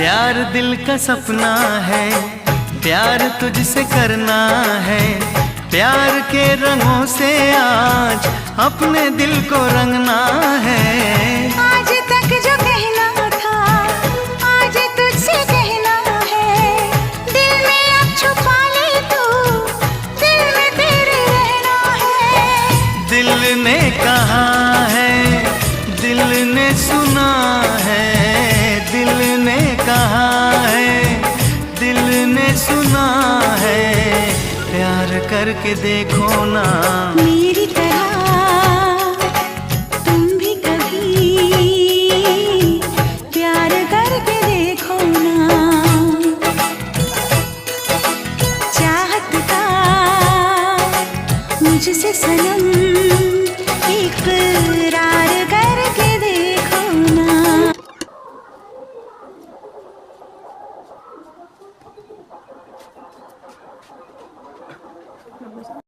प्यार दिल का सपना है, प्यार तुझसे करना है। प्यार के रंगों से आज अपने दिल को रंगना है। आज तक जो कहना था आज तुझसे कहना है। दिल में अब छुपा ले तू, दिल में तेरे रहना है। दिल ने कहा है, दिल ने सुना है। दिल ने कहा है, दिल ने सुना है। प्यार करके देखो ना मेरी तरह तुम भी कभी प्यार करके देखो ना। चाहत का मुझसे सनम इकरार करके देखो ना।